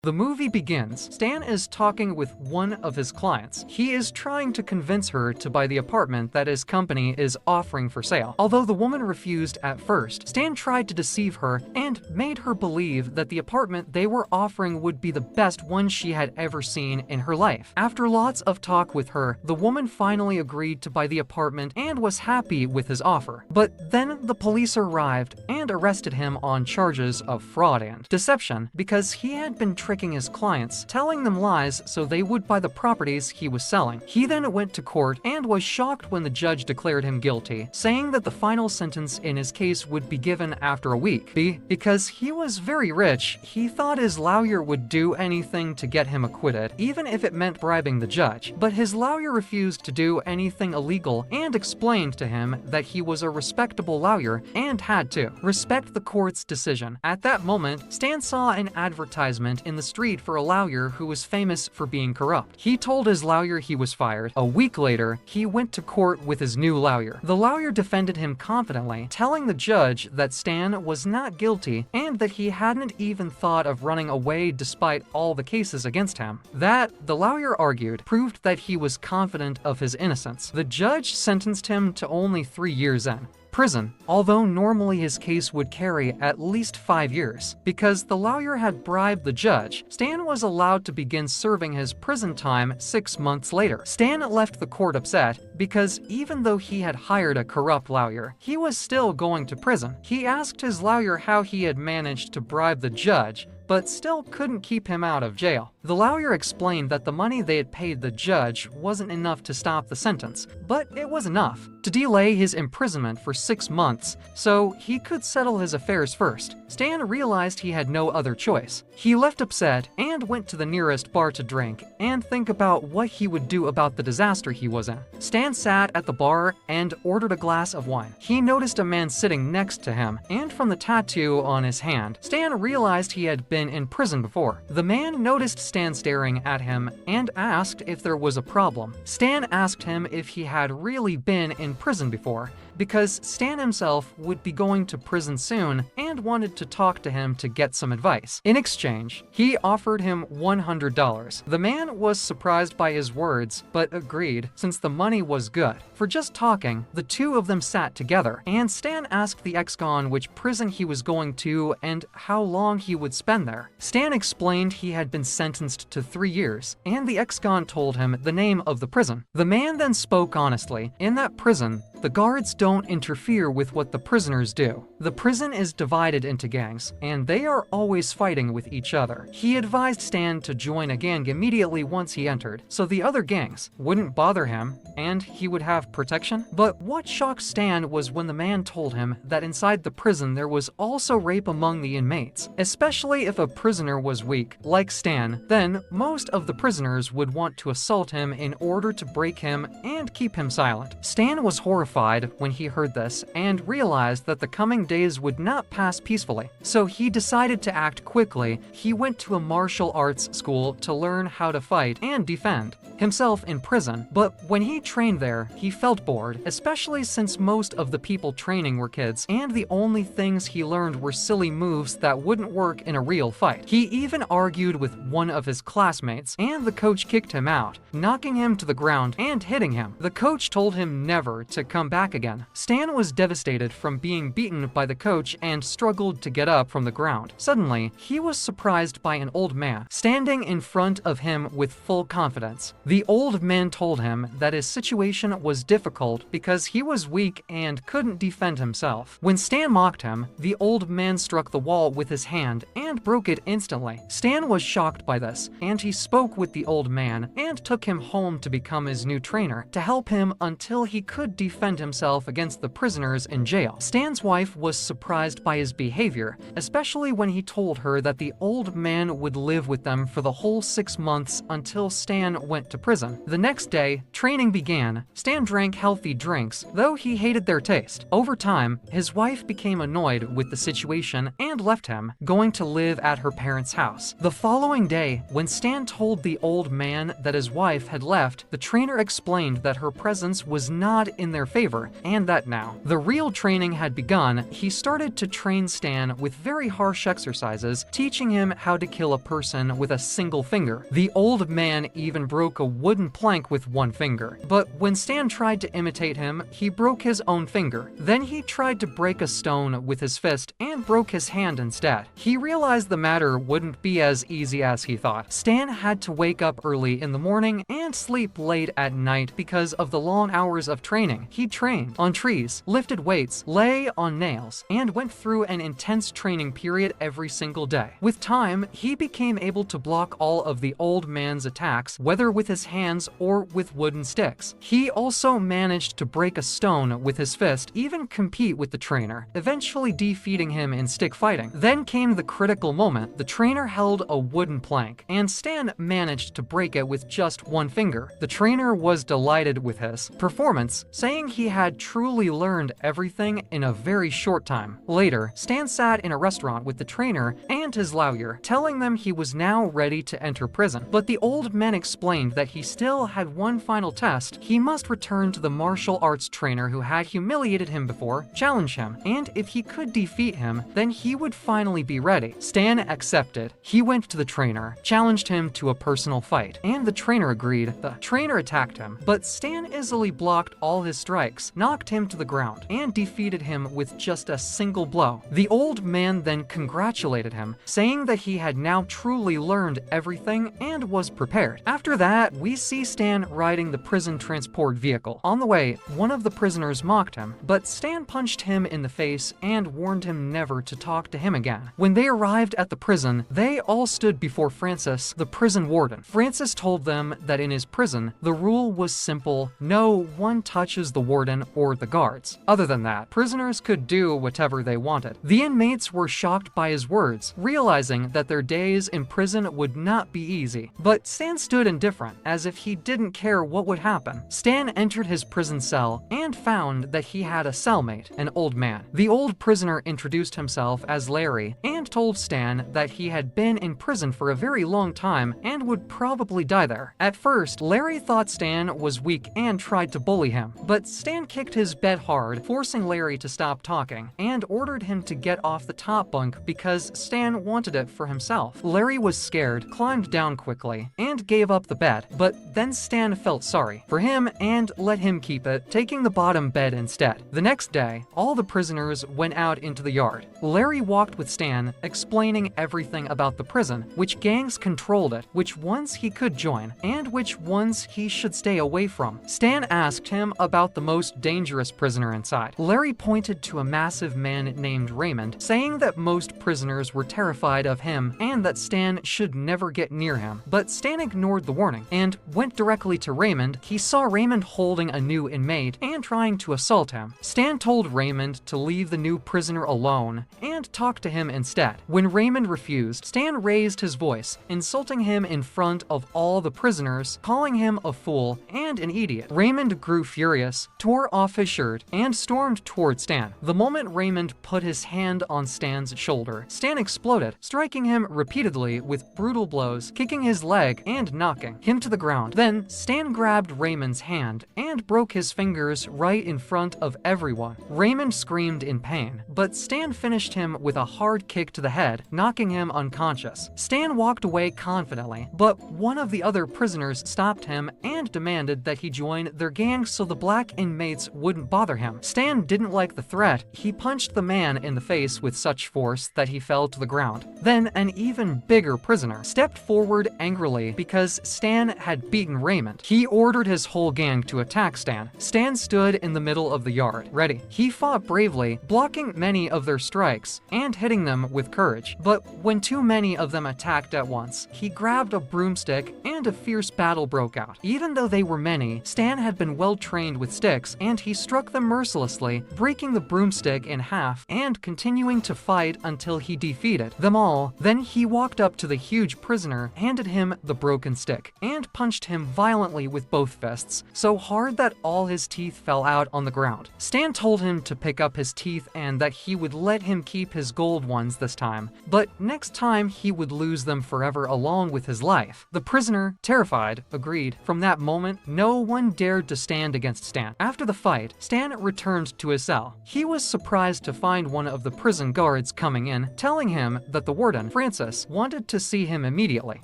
The movie begins. Stan is talking with one of his clients. He is trying to convince her to buy the apartment that his company is offering for sale. Although the woman refused at first, Stan tried to deceive her and made her believe that the apartment they were offering would be the best one she had ever seen in her life. After lots of talk with her, the woman finally agreed to buy the apartment and was happy with his offer. But then the police arrived and arrested him on charges of fraud and deception because he had been tricking his clients, telling them lies so they would buy the properties he was selling. He then went to court and was shocked when the judge declared him guilty, saying that the final sentence in his case would be given after a week. Because he was very rich, he thought his lawyer would do anything to get him acquitted, even if it meant bribing the judge. But his lawyer refused to do anything illegal and explained to him that he was a respectable lawyer and had to respect the court's decision. At that moment, Stan saw an advertisement in the street for a lawyer who was famous for being corrupt. He told his lawyer he was fired. A week later, he went to court with his new lawyer. The lawyer defended him confidently, telling the judge that Stan was not guilty and that he hadn't even thought of running away despite all the cases against him. That, the lawyer argued, proved that he was confident of his innocence. The judge sentenced him to only 3 years in prison, although normally his case would carry at least 5 years. Because the lawyer had bribed the judge, Stan was allowed to begin serving his prison time 6 months later. Stan left the court upset because even though he had hired a corrupt lawyer, he was still going to prison. He asked his lawyer how he had managed to bribe the judge, but still couldn't keep him out of jail. The lawyer explained that the money they had paid the judge wasn't enough to stop the sentence, but it was enough to delay his imprisonment for 6 months, so he could settle his affairs first. Stan realized he had no other choice. He left upset and went to the nearest bar to drink and think about what he would do about the disaster he was in. Stan sat at the bar and ordered a glass of wine. He noticed a man sitting next to him, and from the tattoo on his hand, Stan realized he had been in prison before. The man noticed Stan staring at him and asked if there was a problem. Stan asked him if he had really been in prison before, because Stan himself would be going to prison soon and wanted to talk to him to get some advice. In exchange, he offered him $100. The man was surprised by his words, but agreed since the money was good. For just talking, the two of them sat together, and Stan asked the ex-con which prison he was going to and how long he would spend there. Stan explained he had been sentenced to 3 years, and the ex-con told him the name of the prison. The man then spoke honestly. In that prison, the guards don't interfere with what the prisoners do. The prison is divided into gangs, and they are always fighting with each other. He advised Stan to join a gang immediately once he entered, so the other gangs wouldn't bother him, and he would have protection. But what shocked Stan was when the man told him that inside the prison there was also rape among the inmates. Especially if a prisoner was weak, like Stan, then most of the prisoners would want to assault him in order to break him and keep him silent. Stan was horrified when he heard this and realized that the coming days would not pass peacefully. So he decided to act quickly. He went to a martial arts school to learn how to fight and defend himself in prison. But when he trained there, he felt bored, especially since most of the people training were kids, and the only things he learned were silly moves that wouldn't work in a real fight. He even argued with one of his classmates, and the coach kicked him out, knocking him to the ground and hitting him. The coach told him never to come back again. Stan was devastated from being beaten by the coach and struggled to get up from the ground. Suddenly, he was surprised by an old man standing in front of him with full confidence. The old man told him that his situation was difficult because he was weak and couldn't defend himself. When Stan mocked him, the old man struck the wall with his hand and broke it instantly. Stan was shocked by this, and he spoke with the old man and took him home to become his new trainer to help him until he could defend himself against the prisoners in jail. Stan's wife was surprised by his behavior, especially when he told her that the old man would live with them for the whole 6 months until Stan went to prison. The next day, training began. Stan drank healthy drinks, though he hated their taste. Over time, his wife became annoyed with the situation and left him, going to live at her parents' house. The following day, when Stan told the old man that his wife had left, the trainer explained that her presence was not in their favor, and that now the real training had begun. He started to train Stan with very harsh exercises, teaching him how to kill a person with a single finger. The old man even broke a wooden plank with one finger. But when Stan tried to imitate him, he broke his own finger. Then he tried to break a stone with his fist and broke his hand instead. He realized the matter wouldn't be as easy as he thought. Stan had to wake up early in the morning and sleep late at night because of the long hours of training. He trained on trees, lifted weights, lay on nails, and went through an intense training period every single day. With time, he became able to block all of the old man's attacks, whether with his hands or with wooden sticks. He also managed to break a stone with his fist, even compete with the trainer, eventually defeating him in stick fighting. Then came the critical moment. The trainer held a wooden plank, and Stan managed to break it with just one finger. The trainer was delighted with his performance, saying he had truly learned everything in a very short time. Later, Stan sat in a restaurant with the trainer and his lawyer, telling them he was now ready to enter prison. But the old man explained that he still had one final test. He must return to the martial arts trainer who had humiliated him before, challenge him, and if he could defeat him, then he would finally be ready. Stan accepted. He went to the trainer, challenged him to a personal fight, and the trainer agreed. The trainer attacked him, but Stan easily blocked all his strikes, knocked him to the ground, and defeated him with just a single blow. The old man then congratulated him, saying that he had now truly learned everything and was prepared. After that, we see Stan riding the prison transport vehicle. On the way, one of the prisoners mocked him, but Stan punched him in the face and warned him never to talk to him again. When they arrived at the prison, they all stood before Francis, the prison warden. Francis told them that in his prison, the rule was simple: no one touches the warden or the guards. Other than that, prisoners could do whatever they wanted. The inmates were shocked by his words, realizing that their days in prison would not be easy. But Stan stood indifferent, as if he didn't care what would happen. Stan entered his prison cell and found that he had a cellmate, an old man. The old prisoner introduced himself as Larry and told Stan that he had been in prison for a very long time and would probably die there. At first, Larry thought Stan was weak and tried to bully him, but Stan kicked his bed hard, forcing Larry to stop talking, and ordered him to get off the top bunk because Stan wanted it for himself. Larry was scared, climbed down quickly, and gave up the bed, but then Stan felt sorry for him and let him keep it, taking the bottom bed instead. The next day, all the prisoners went out into the yard. Larry walked with Stan, explaining everything about the prison, which gangs controlled it, which ones he could join, and which ones he should stay away from. Stan asked him about the most dangerous prisoner inside. Larry pointed to a massive man named Raymond, saying that most prisoners were terrified of him and that Stan should never get near him. But Stan ignored the warning and went directly to Raymond. He saw Raymond holding a new inmate and trying to assault him. Stan told Raymond to leave the new prisoner alone and talk to him instead. When Raymond refused, Stan raised his voice, insulting him in front of all the prisoners, calling him a fool and an idiot. Raymond grew furious, tore off his shirt, and stormed toward Stan. The moment Raymond put his hand on Stan's shoulder, Stan exploded, striking him repeatedly with brutal blows, kicking his leg and knocking him to the ground. Then Stan grabbed Raymond's hand and broke his fingers right in front of everyone. Raymond screamed in pain, but Stan finished him with a hard kick to the head, knocking him unconscious. Stan walked away confidently, but one of the other prisoners stopped him and demanded that he join their gang so the black inmates wouldn't bother him. Stan didn't like the threat. He punched the man in the face with such force that he fell to the ground. Then an even bigger prisoner stepped forward angrily because Stan had beaten Raymond. He ordered his whole gang to attack Stan. Stan stood in the middle of the yard, ready. He fought bravely, blocking many of their strikes and hitting them with courage. But when too many of them attacked at once, he grabbed a broomstick and a fierce battle broke out. Even though they were many, Stan had been well trained with sticks and he struck them mercilessly, breaking the broomstick in half and continuing to fight until he defeated them all. Then he walked up to the huge prisoner, handed him the broken stick, and and punched him violently with both fists, so hard that all his teeth fell out on the ground. Stan told him to pick up his teeth and that he would let him keep his gold ones this time, but next time he would lose them forever along with his life. The prisoner, terrified, agreed. From that moment, no one dared to stand against Stan. After the fight, Stan returned to his cell. He was surprised to find one of the prison guards coming in, telling him that the warden, Francis, wanted to see him immediately.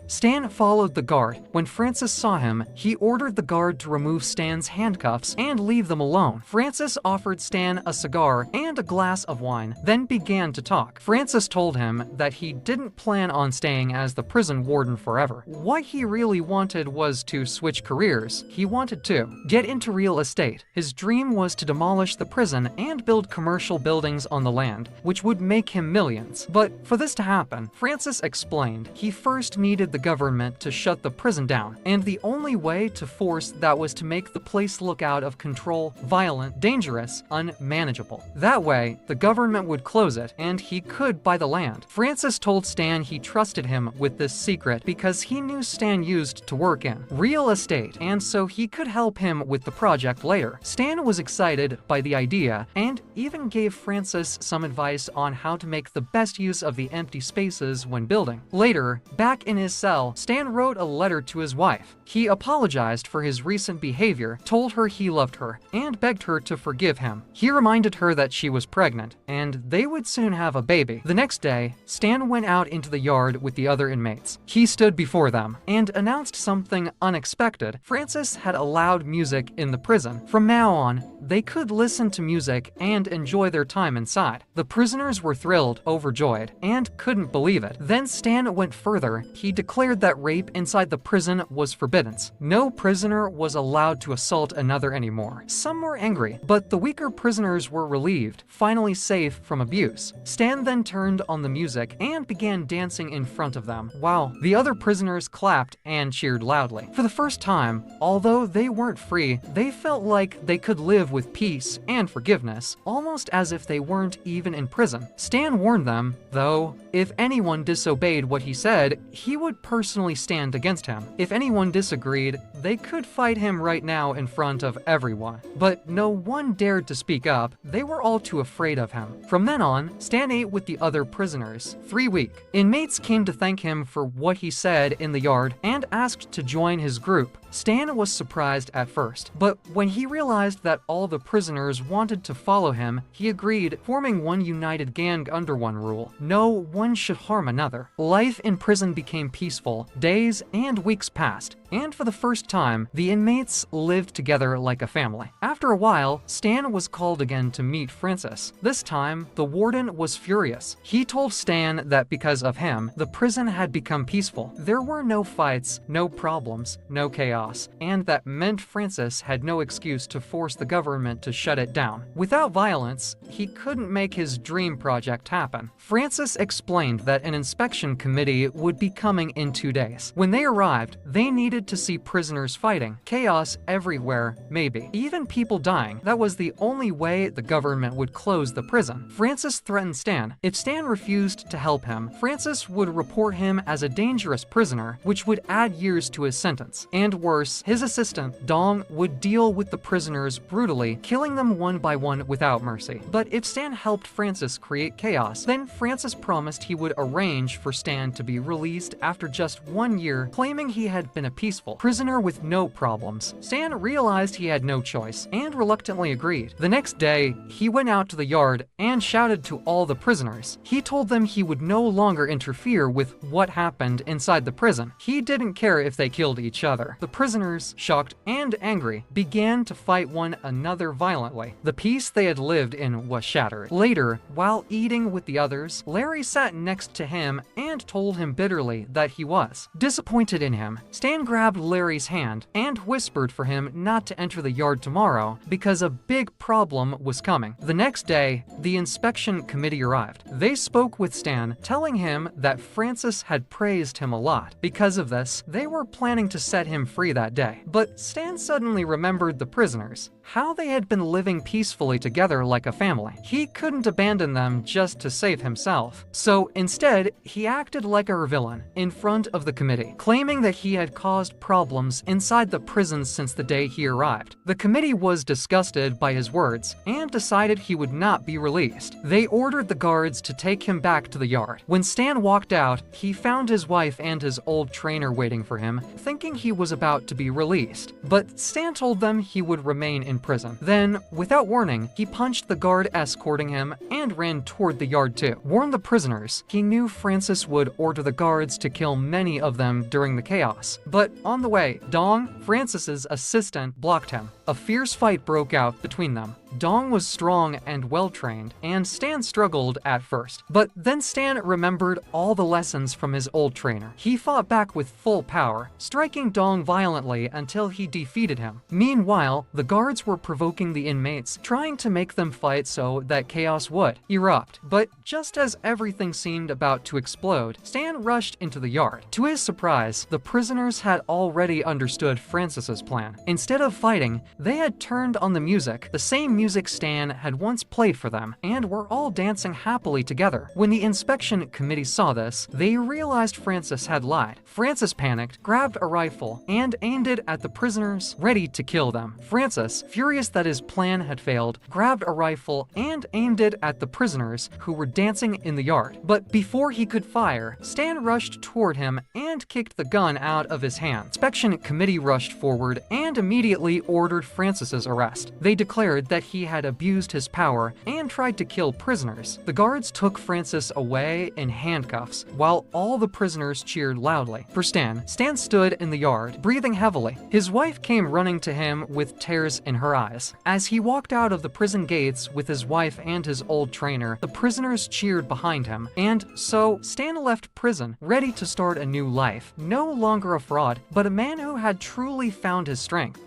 Stan followed the guard. When Francis saw him, he ordered the guard to remove Stan's handcuffs and leave them alone. Francis offered Stan a cigar and a glass of wine, then began to talk. Francis told him that he didn't plan on staying as the prison warden forever. What he really wanted was to switch careers. He wanted to get into real estate. His dream was to demolish the prison and build commercial buildings on the land, which would make him millions. But for this to happen, Francis explained, he first needed the government to shut the prison down, and the only way to force that was to make the place look out of control, violent, dangerous, unmanageable. That way, the government would close it, and he could buy the land. Francis told Stan he trusted him with this secret because he knew Stan used to work in real estate, and so he could help him with the project later. Stan was excited by the idea and even gave Francis some advice on how to make the best use of the empty spaces when building. Later, back in his cell, Stan wrote a letter to his wife. He apologized for his recent behavior, told her he loved her, and begged her to forgive him. He reminded her that she was pregnant, and they would soon have a baby. The next day, Stan went out into the yard with the other inmates. He stood before them and announced something unexpected. Francis had allowed music in the prison. From now on, they could listen to music and enjoy their time inside. The prisoners were thrilled, overjoyed, and couldn't believe it. Then Stan went further. He declared that rape inside the prison was forbidden. No prisoner was allowed to assault another anymore. Some were angry, but the weaker prisoners were relieved, finally safe from abuse. Stan then turned on the music and began dancing in front of them, while the other prisoners clapped and cheered loudly. For the first time, although they weren't free, they felt like they could live with peace and forgiveness, almost as if they weren't even in prison. Stan warned them, though, if anyone disobeyed what he said, he would personally stand against him. If anyone disagreed, they could fight him right now in front of everyone. But no one dared to speak up. They were all too afraid of him. From then on, Stan ate with the other prisoners 3 weeks. Inmates came to thank him for what he said in the yard and asked to join his group. Stan was surprised at first, but when he realized that all the prisoners wanted to follow him, he agreed, forming one united gang under one rule: no one should harm another. Life in prison became peaceful. Days and weeks passed, and for the first time, the inmates lived together like a family. After a while, Stan was called again to meet Francis. This time, the warden was furious. He told Stan that because of him, the prison had become peaceful. There were no fights, no problems, no chaos, and that meant Francis had no excuse to force the government to shut it down. Without violence, he couldn't make his dream project happen. Francis explained that an inspection committee would be coming in 2 days. When they arrived, they needed to see prisoners fighting. Chaos everywhere, maybe. Even people dying. That was the only way the government would close the prison. Francis threatened Stan. If Stan refused to help him, Francis would report him as a dangerous prisoner, which would add years to his sentence. And worse, his assistant, Dong, would deal with the prisoners brutally, killing them one by one without mercy. But if Stan helped Francis create chaos, then Francis promised he would arrange for Stan to be released after just 1 year, claiming he had been a peaceful prisoner with no problems. Stan realized he had no choice and reluctantly agreed. The next day, he went out to the yard and shouted to all the prisoners. He told them he would no longer interfere with what happened inside the prison. He didn't care if they killed each other. The prisoners, shocked and angry, began to fight one another violently. The peace they had lived in was shattered. Later, while eating with the others, Larry sat next to him and told him bitterly that he was disappointed in him. Stan grabbed Larry's hand and whispered for him not to enter the yard tomorrow because a big problem was coming. The next day, the inspection committee arrived. They spoke with Stan, telling him that Francis had praised him a lot. Because of this, they were planning to set him free that day. But Stan suddenly remembered the prisoners. how they had been living peacefully together like a family. He couldn't abandon them just to save himself. So instead, he acted like a villain in front of the committee, claiming that he had caused problems inside the prison since the day he arrived. The committee was disgusted by his words and decided he would not be released. They ordered the guards to take him back to the yard. When Stan walked out, he found his wife and his old trainer waiting for him, thinking he was about to be released. But Stan told them he would remain in prison. Then, without warning, he punched the guard escorting him and ran toward the yard to warn the prisoners. He knew Francis would order the guards to kill many of them during the chaos. But on the way, Dong, Francis's assistant, blocked him. A fierce fight broke out between them. Dong was strong and well-trained, and Stan struggled at first. But then Stan remembered all the lessons from his old trainer. He fought back with full power, striking Dong violently until he defeated him. Meanwhile, the guards were provoking the inmates, trying to make them fight so that chaos would erupt. But just as everything seemed about to explode, Stan rushed into the yard. To his surprise, the prisoners had already understood Francis's plan. Instead of fighting, they had turned on the music, the same music Stan had once played for them, and were all dancing happily together. When the inspection committee saw this, they realized Francis had lied. Francis panicked, grabbed a rifle, and aimed it at the prisoners, ready to kill them. Francis, furious that his plan had failed, grabbed a rifle and aimed it at the prisoners who were dancing in the yard. But before he could fire, Stan rushed toward him and kicked the gun out of his hand. The inspection committee rushed forward and immediately ordered Francis's arrest. They declared that he had abused his power and tried to kill prisoners. The guards took Francis away in handcuffs, while all the prisoners cheered loudly. For Stan, Stan stood in the yard, breathing heavily. His wife came running to him with tears in her eyes. As he walked out of the prison gates with his wife and his old trainer, the prisoners cheered behind him, and so Stan left prison, ready to start a new life. No longer a fraud, but a man who had truly found his strength.